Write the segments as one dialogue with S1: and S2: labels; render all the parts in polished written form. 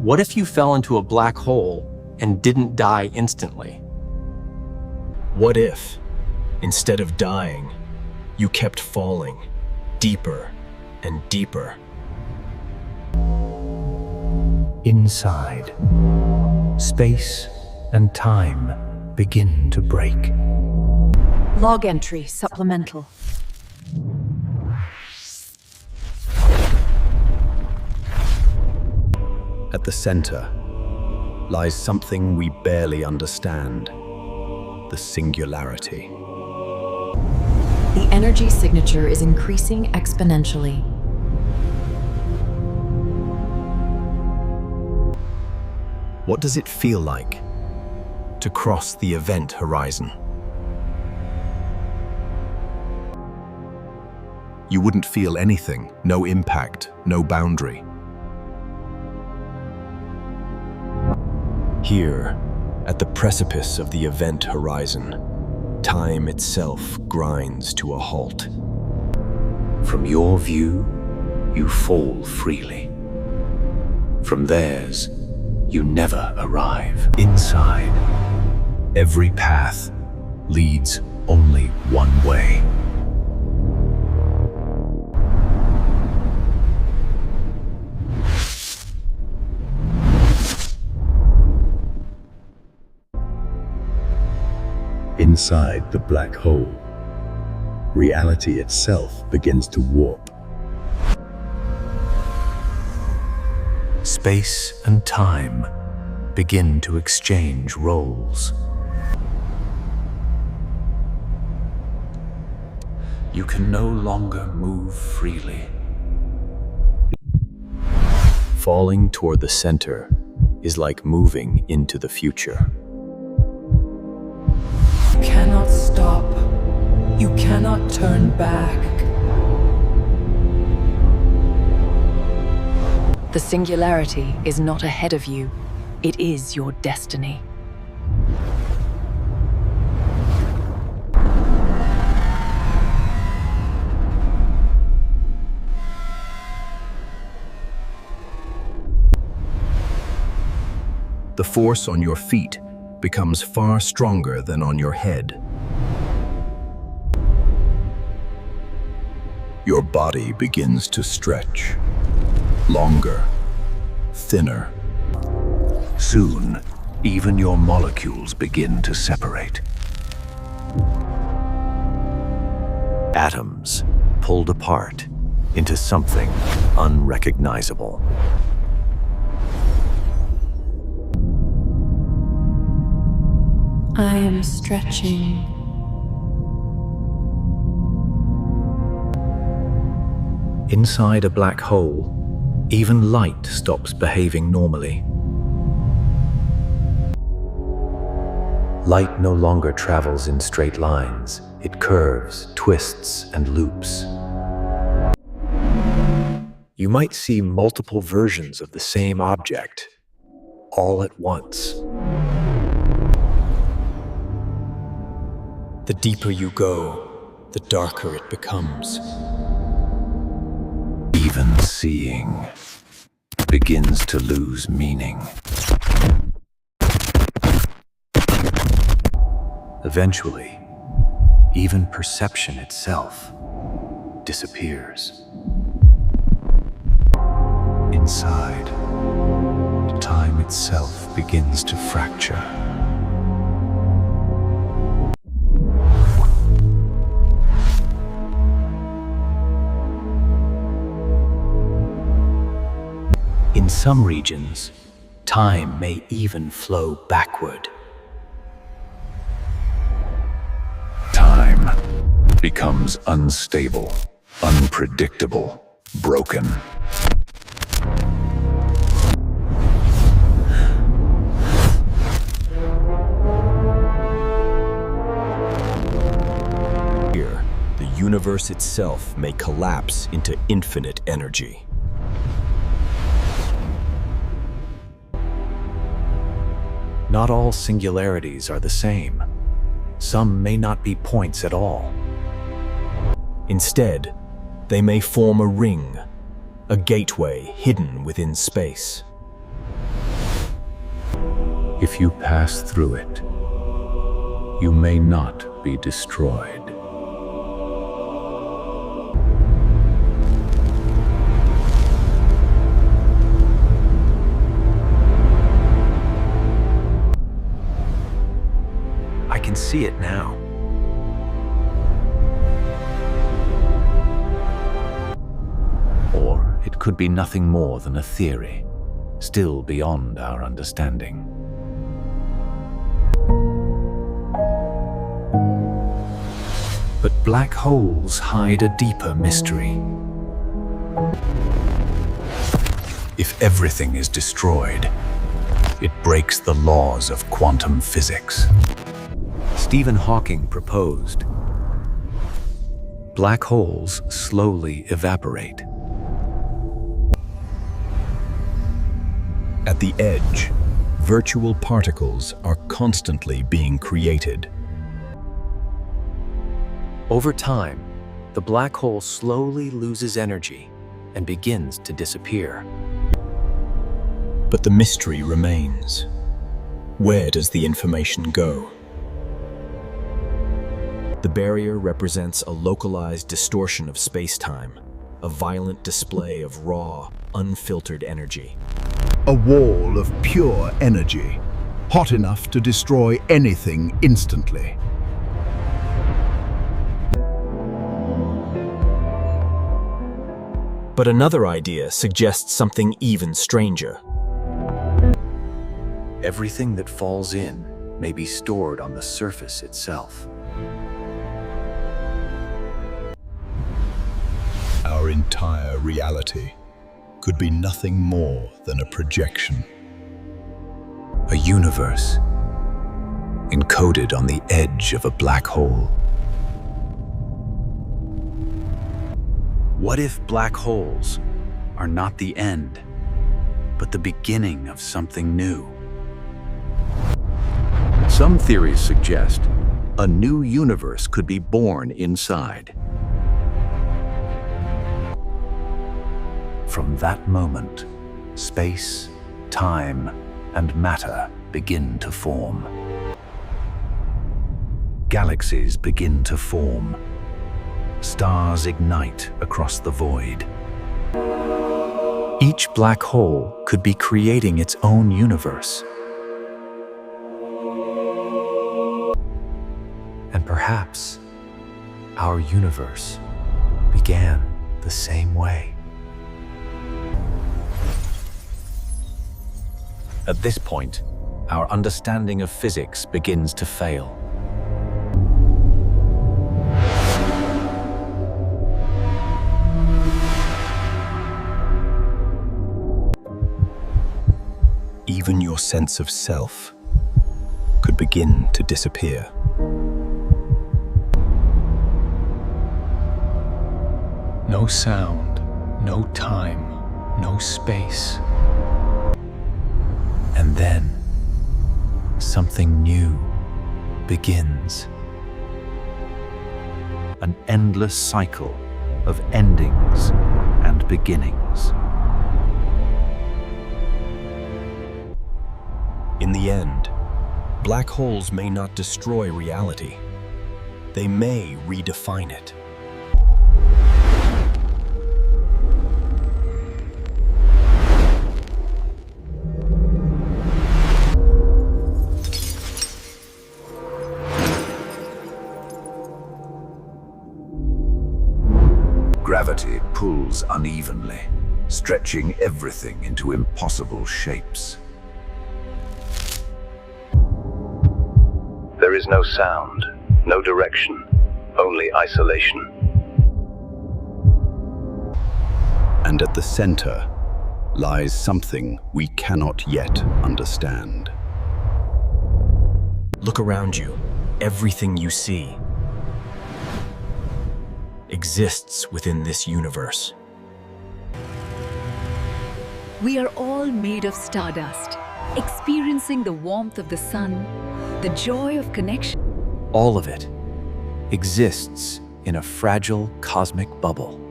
S1: What if you fell into a black hole and didn't die instantly?
S2: What if, instead of dying, you kept falling deeper and deeper?
S3: Inside, space and time begin to break.
S4: Log entry supplemental.
S2: At the center lies something we barely understand: the singularity.
S4: The energy signature is increasing exponentially.
S2: What does it feel like to cross the event horizon? You wouldn't feel anything, no impact, no boundary. Here, at the precipice of the event horizon, time itself grinds to a halt.
S5: From your view, you fall freely. From theirs, you never arrive.
S3: Inside, every path leads only one way.
S6: Inside the black hole, reality itself begins to warp.
S3: Space and time begin to exchange roles.
S5: You can no longer move freely.
S2: Falling toward the center is like moving into the future.
S4: You cannot stop. You cannot turn back. The singularity is not ahead of you. It is your destiny.
S2: The force on your feet becomes far stronger than on your head. Your body begins to stretch, longer, thinner.
S5: Soon, even your molecules begin to separate.
S2: Atoms pulled apart into something unrecognizable.
S4: I am stretching.
S3: Inside a black hole, even light stops behaving normally. Light no longer travels in straight lines. It curves, twists, and loops. You might see multiple versions of the same object, all at once. The deeper you go, the darker it becomes.
S5: Even seeing begins to lose meaning.
S3: Eventually, even perception itself disappears. Inside, time itself begins to fracture. In some regions, time may even flow backward.
S5: Time becomes unstable, unpredictable, broken.
S2: Here, the universe itself may collapse into infinite energy.
S3: Not all singularities are the same. Some may not be points at all.
S2: Instead, they may form a ring, a gateway hidden within space.
S5: If you pass through it, you may not be destroyed.
S3: I can see it now.
S5: Or it could be nothing more than a theory, still beyond our understanding.
S3: But black holes hide a deeper mystery. If everything is destroyed, it breaks the laws of quantum physics. Stephen Hawking proposed, black holes slowly evaporate.
S2: At the edge, virtual particles are constantly being created.
S1: Over time, the black hole slowly loses energy and begins to disappear.
S2: But the mystery remains. Where does the information go? The barrier represents a localized distortion of space-time, a violent display of raw, unfiltered energy.
S7: A wall of pure energy, hot enough to destroy anything instantly.
S2: But another idea suggests something even stranger.
S3: Everything that falls in may be stored on the surface itself.
S6: Our entire reality could be nothing more than a projection.
S3: A universe encoded on the edge of a black hole. What if black holes are not the end, but the beginning of something new? Some theories suggest a new universe could be born inside. From that moment, space, time, and matter begin to form. Galaxies begin to form. Stars ignite across the void. Each black hole could be creating its own universe.
S1: And perhaps our universe began the same way.
S3: At this point, our understanding of physics begins to fail.
S2: Even your sense of self could begin to disappear.
S5: No sound, no time, no space.
S3: And then, something new begins. An endless cycle of endings and beginnings.
S2: In the end, black holes may not destroy reality. They may redefine it.
S8: Gravity pulls unevenly, stretching everything into impossible shapes. There is no sound, no direction, only isolation.
S6: And at the center lies something we cannot yet understand.
S2: Look around you. Everything you see exists within this universe.
S4: We are all made of stardust, experiencing the warmth of the sun, the joy of connection.
S3: All of it exists in a fragile cosmic bubble.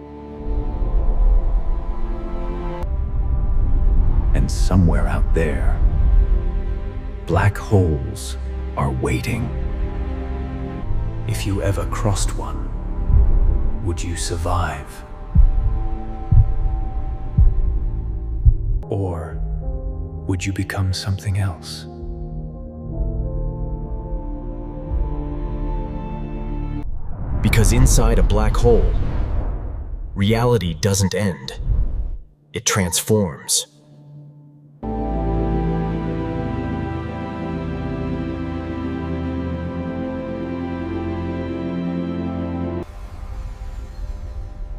S3: And somewhere out there, Black holes are waiting. If you ever crossed one, would you survive? Or would you become something else?
S2: Because inside a black hole, reality doesn't end. It transforms.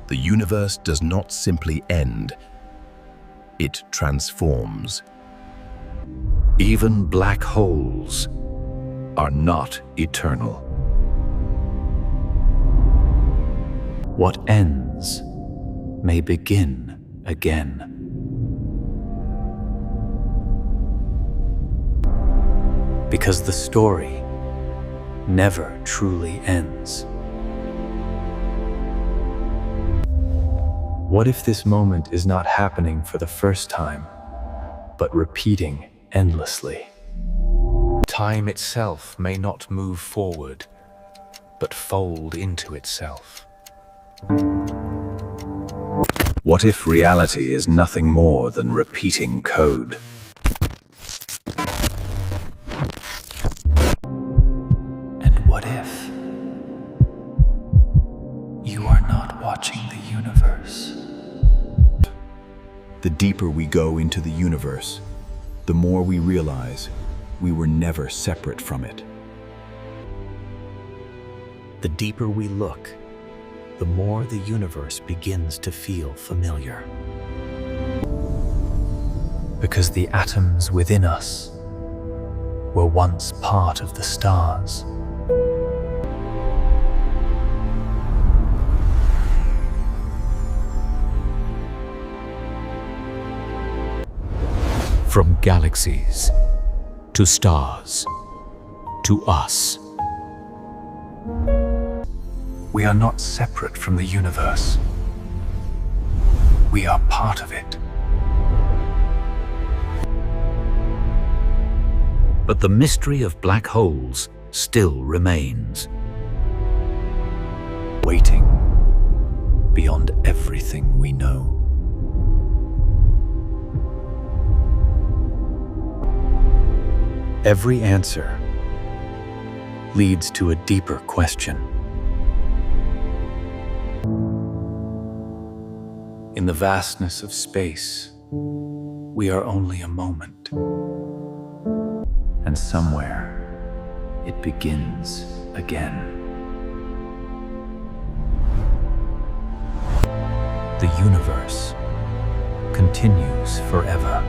S6: The universe does not simply end, it transforms.
S5: Even black holes are not eternal. What ends may begin again.
S3: Because the story never truly ends. What if this moment is not happening for the first time, but repeating endlessly? Time itself may not move forward, but fold into itself.
S5: What if reality is nothing more than repeating code?
S3: And what if you are not watching the universe?
S6: The deeper we go into the universe, the more we realize we were never separate from it.
S1: The deeper we look, the more the universe begins to feel familiar.
S3: Because the atoms within us were once part of the stars.
S9: From galaxies to stars to us.
S3: We are not separate from the universe. We are part of it.
S5: But the mystery of black holes still remains.
S3: Waiting beyond everything we know. Every answer leads to a deeper question. In the vastness of space, we are only a moment. And somewhere, it begins again. The universe continues forever.